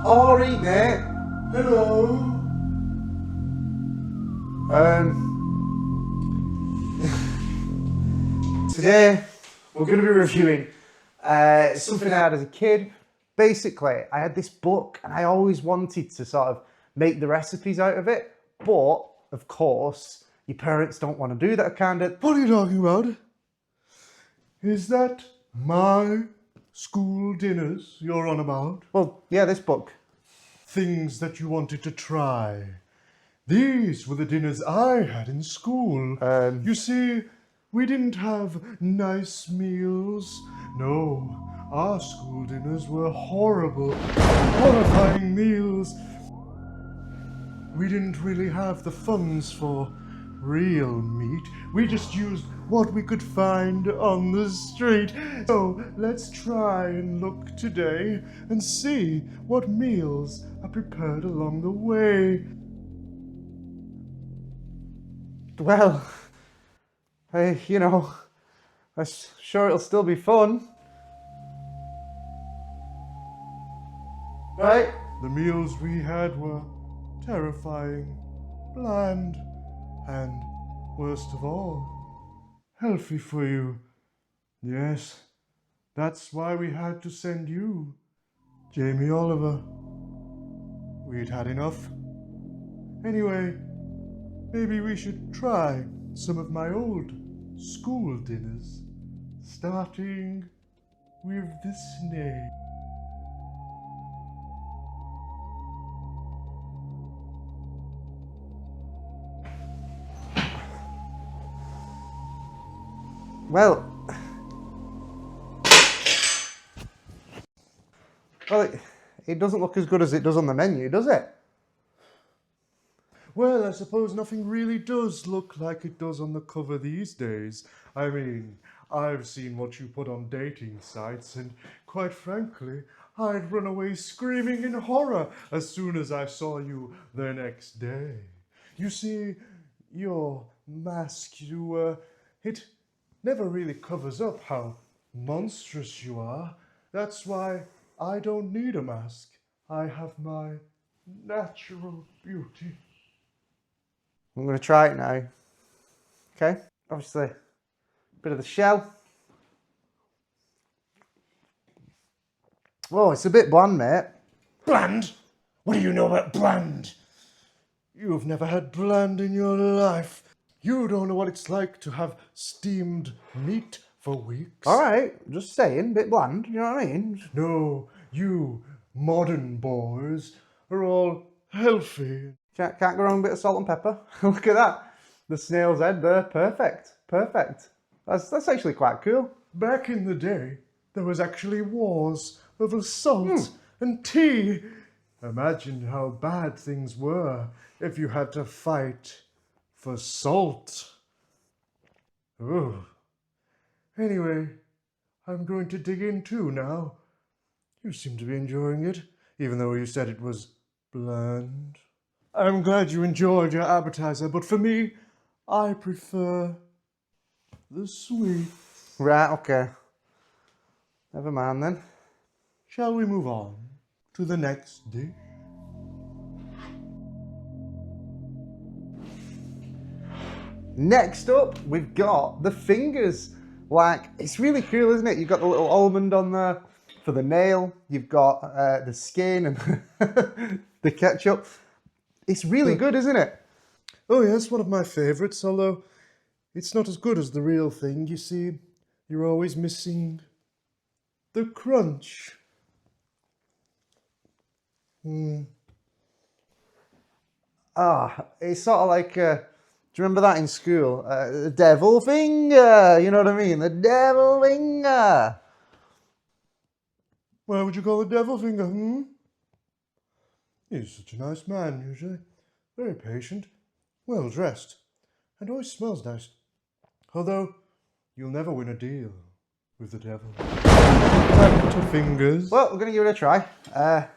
Alright, mate. Hello. Today we're going to be reviewing something I had as a kid. Basically, I had this book and I always wanted to sort of make the recipes out of it, but of course your parents don't want to do that kind of. What are you talking about? Is that my school dinners you're on about? Well, yeah, this book. Things that you wanted to try. These were the dinners I had in school. You see, we didn't have nice meals. No, our school dinners were horrible, horrifying meals. We didn't really have the funds for real meat. We just used what we could find on the street. So let's try and look today and see what meals are prepared along the way. Well, I'm sure it'll still be fun. Right? The meals we had were terrifying, bland, and, worst of all, healthy for you. Yes, that's why we had to send you, Jamie Oliver. We'd had enough. Anyway, maybe we should try some of my old school dinners, starting with the snake. Well, it doesn't look as good as it does on the menu, does it? Well, I suppose nothing really does look like it does on the cover these days. I mean, I've seen what you put on dating sites, and quite frankly, I'd run away screaming in horror as soon as I saw you the next day. You see, your mask, it never really covers up how monstrous you are. That's why I don't need a mask. I have my natural beauty. I'm going to try it now. Okay, obviously, a bit of the shell. Oh, it's a bit bland, mate. Bland? What do you know about bland? You've never had bland in your life. You don't know what it's like to have steamed meat for weeks. All right, just saying, bit bland, you know what I mean? No, you modern boys are all healthy. Can't go wrong with a bit of salt and pepper. Look at that. The snail's head there, perfect, perfect. That's actually quite cool. Back in the day, there was actually wars over salt and tea. Imagine how bad things were if you had to fight for salt. Oh. Anyway, I'm going to dig in too now. You seem to be enjoying it, even though you said it was bland. I'm glad you enjoyed your appetizer, but for me, I prefer the sweets. Right, okay. Never mind then. Shall we move on to the next dish? Next up, we've got the fingers. Like, it's really cool, isn't it? You've got the little almond on there for the nail. You've got the skin and the ketchup. It's really good, isn't it? Oh yes, one of my favourites, although it's not as good as the real thing. You see, you're always missing the crunch. It's sort of like, do you remember that in school? The devil finger, you know what I mean? The devil finger. Why would you call it devil finger, He's such a nice man, usually. Very patient, well dressed, and always smells nice. Although, you'll never win a deal with the devil. Back to fingers. Well, we're going to give it a try. I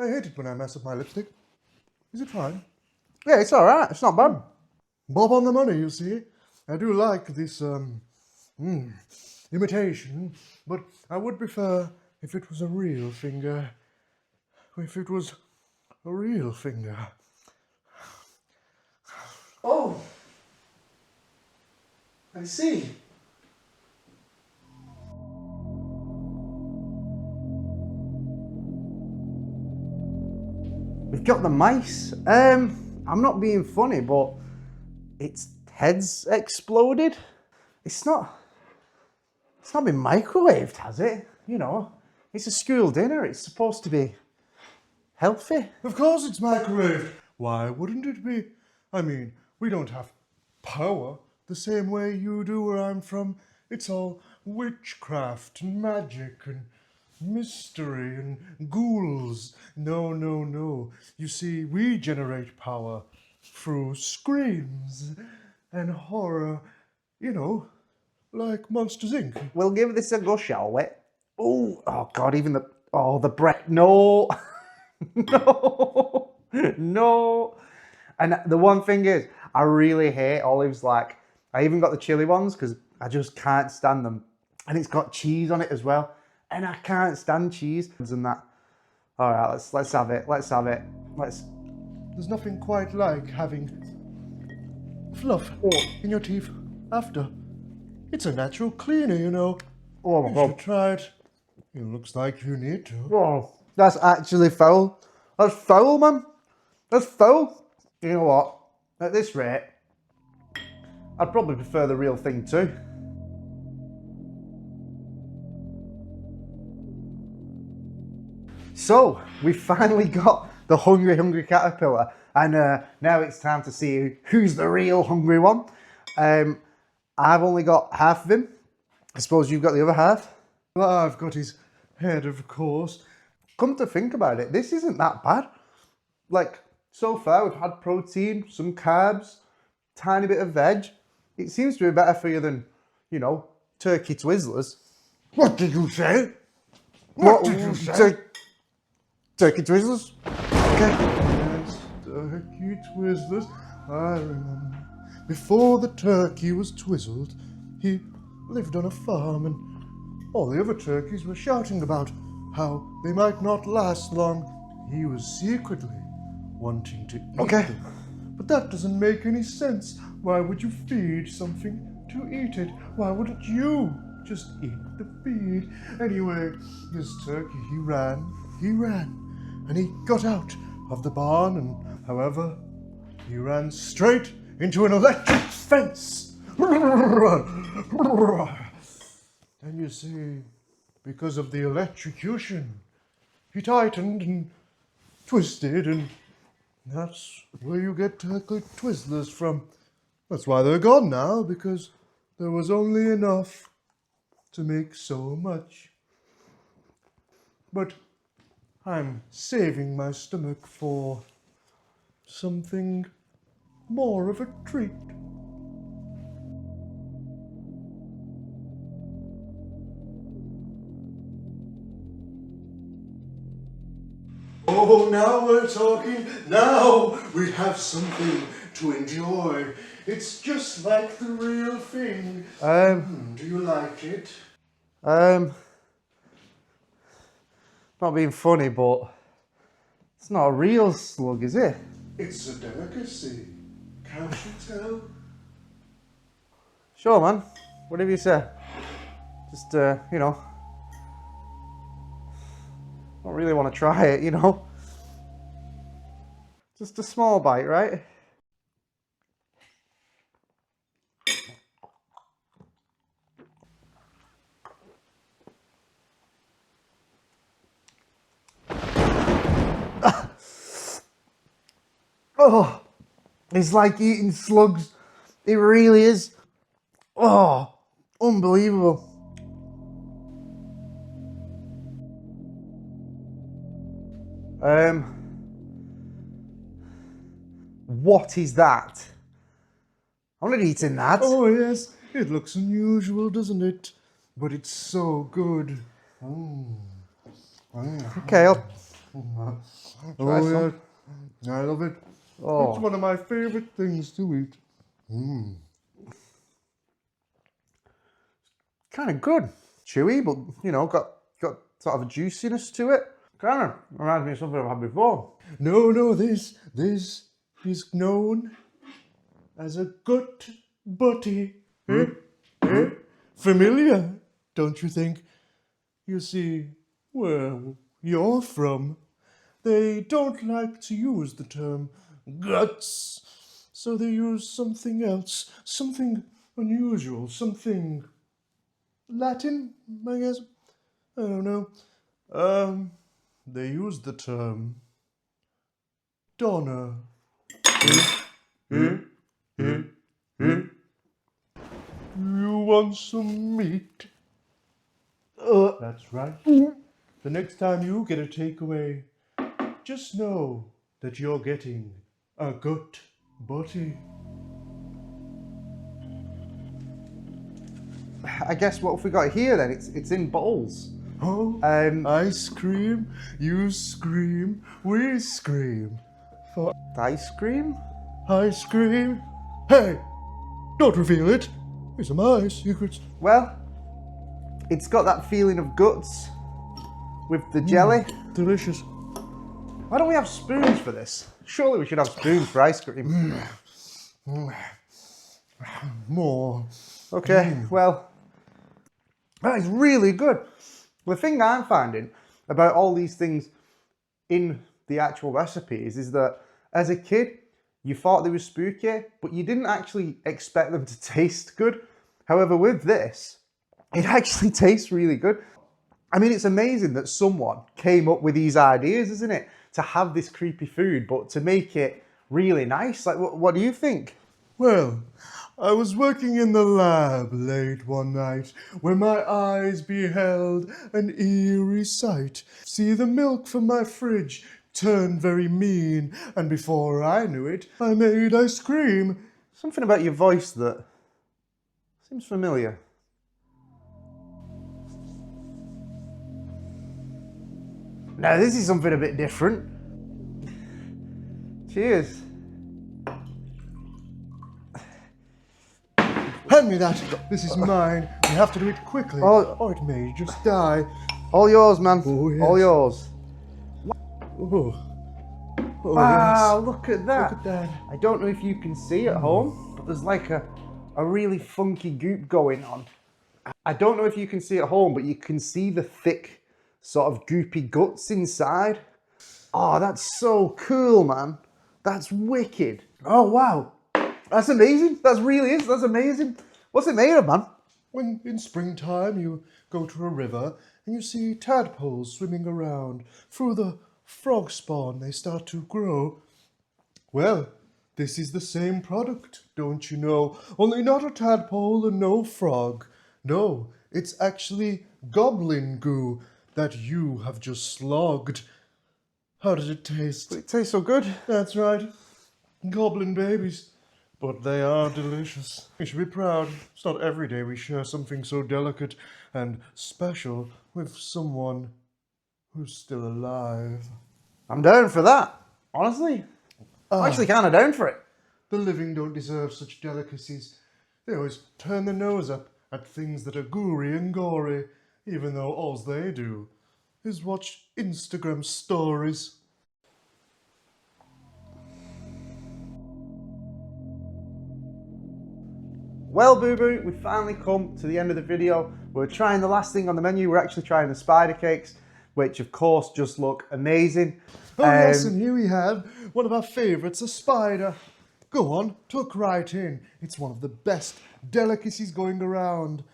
hate it when I mess up my lipstick. Is it fine? Yeah, it's alright. It's not bad. Bob on the money, you see. I do like this, imitation, but I would prefer if it was a real finger. If it was a real finger. Oh, I see. We've got the mice. I'm not being funny, but its head's exploded. It's not been microwaved, has it? You know, it's a school dinner. It's supposed to be healthy. Of course it's microwaved. Why wouldn't it be? I mean, we don't have power the same way you do where I'm from. It's all witchcraft and magic and mystery and ghouls. No, no, no. You see, we generate power through screams and horror, you know, like Monsters, Inc. We'll give this a go, shall we? Oh God, even the breath. No, no, no. And the one thing is, I really hate olives. Like, I even got the chili ones because I just can't stand them. And it's got cheese on it as well. And I can't stand cheese and that. All right, let's have it. Let's have it. There's nothing quite like having fluff in your teeth after. It's a natural cleaner, you know. Oh my You God. should try it. It looks like you need to. Oh, that's actually foul. That's foul, man. That's foul. You know what? At this rate, I'd probably prefer the real thing too. So, we finally got the hungry caterpillar, and now it's time to see who's the real hungry one. I've only got half of him. I suppose you've got the other half. Well, I've got his head, of course. Come to think about it, this isn't that bad. Like, so far we've had protein, some carbs, tiny bit of veg. It seems to be better for you than, you know, turkey twizzlers. What did you say? What did you say? Turkey twizzlers? Okay. Yes, turkey twizzlers. I remember. Before the turkey was twizzled, he lived on a farm, and all the other turkeys were shouting about how they might not last long. He was secretly wanting to eat them. But that doesn't make any sense. Why would you feed something to eat it? Why wouldn't you just eat the feed? Anyway, this turkey, he ran, and he got out of the barn, and however, he ran straight into an electric fence. And you see, because of the electrocution, he tightened and twisted, and that's where you get turkey twizzlers from. That's why they're gone now, because there was only enough to make so much. But I'm saving my stomach for something more of a treat. Oh, now we're talking. Now we have something to enjoy. It's just like the real thing. Do you like it? Not being funny, but it's not a real slug, is it? It's a delicacy. Can't you tell? Sure, man. Whatever you say. Just, you know, don't really want to try it, you know. Just a small bite, right? Oh, it's like eating slugs. It really is. Oh, unbelievable. What is that? I'm not eating that. Oh, yes. It looks unusual, doesn't it? But it's so good. Okay, I'll try some. Yeah. I love it. Oh. It's one of my favorite things to eat. kind of good. Chewy, but you know, got sort of a juiciness to it. Kind of reminds me of something I've had before. No, this is known as a gut butty. Familiar, don't you think? You see, where you're from, they don't like to use the term guts, so they use something else, something unusual, something Latin, I guess. I don't know. They use the term Donna. You want some meat? That's right. The next time you get a takeaway, just know that you're getting a gut butty. I guess what have we got here then? It's in bowls. Oh, I scream, you scream, we scream. For Ice cream? I scream. Hey, don't reveal it. These are my secrets. Well, it's got that feeling of guts with the jelly. Delicious. Why don't we have spoons for this? Surely we should have spoons for ice cream. More. Okay, well, that is really good. The thing I'm finding about all these things in the actual recipes is that as a kid, you thought they were spooky, but you didn't actually expect them to taste good. However, with this, it actually tastes really good. I mean, it's amazing that someone came up with these ideas, isn't it? To have this creepy food, but to make it really nice. Like, what do you think? Well, I was working in the lab late one night when my eyes beheld an eerie sight. See, the milk from my fridge turned very mean, and before I knew it, I made ice cream. Something about your voice that seems familiar. Now, this is something a bit different. Cheers. Hand me that. This is mine. We have to do it quickly, Oh. or it may just die. All yours, man. Oh, yes. All yours. Oh. Oh, Wow, yes. look at that. Look at that. I don't know if you can see at home, but there's like a really funky goop going on. I don't know if you can see at home, but you can see the thick sort of goopy guts inside. Oh, that's so cool, man. That's wicked. Oh, wow. That's amazing. That really is. That's amazing. What's it made of, man? When in springtime you go to a river and you see tadpoles swimming around, through the frog spawn they start to grow. Well, this is the same product, don't you know? Only not a tadpole and no frog. No, it's actually goblin goo that you have just slogged. How does it taste? It tastes so good. That's right. Goblin babies. But they are delicious. We should be proud. It's not every day we share something so delicate and special with someone who's still alive. I'm down for that. Honestly, I'm actually kind of down for it. The living don't deserve such delicacies. They always turn their nose up at things that are gooey and gory, even though all they do is watch Instagram stories. Well, Booboo, we've finally come to the end of the video. We're trying the last thing on the menu. We're actually trying the spider cakes, which of course just look amazing. Oh yes, and here we have one of our favourites, a spider. Go on, tuck right in. It's one of the best delicacies going around.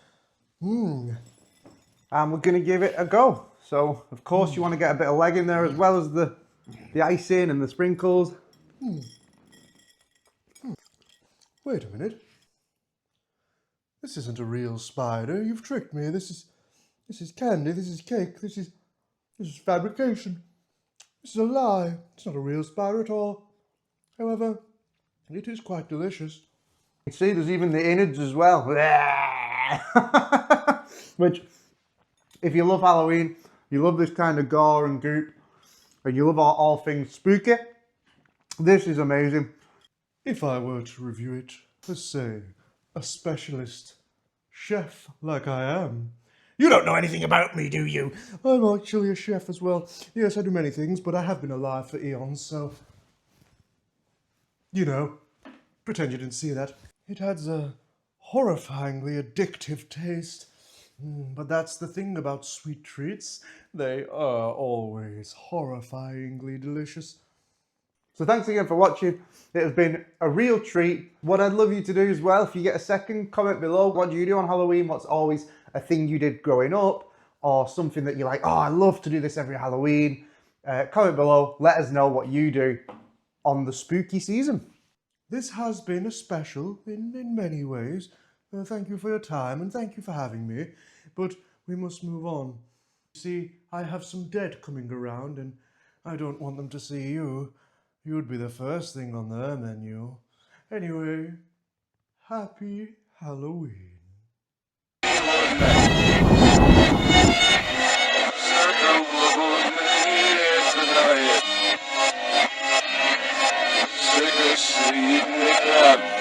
And we're going to give it a go. So, of course, you want to get a bit of leg in there as well as the icing and the sprinkles. Wait a minute. This isn't a real spider. You've tricked me. This is candy. This is cake. This is fabrication. This is a lie. It's not a real spider at all. However, it is quite delicious. You see, there's even the innards as well. Which, if you love Halloween, you love this kind of gore and goop, and you love all things spooky, this is amazing. If I were to review it as, say, a specialist, chef like I am. You don't know anything about me, do you? I'm actually a chef as well. Yes, I do many things, but I have been alive for eons, so... You know, pretend you didn't see that. It adds a horrifyingly addictive taste. But that's the thing about sweet treats. They are always horrifyingly delicious. So thanks again for watching. It has been a real treat. What I'd love you to do as well, if you get a second, comment below. What do you do on Halloween? What's always a thing you did growing up? Or something that you're like, oh, I love to do this every Halloween. Comment below. Let us know what you do on the spooky season. This has been a special in many ways. Thank you for your time and thank you for having me. But we must move on. See, I have some dead coming around and I don't want them to see you. You'd be the first thing on their menu. Anyway, happy Halloween. Sinister.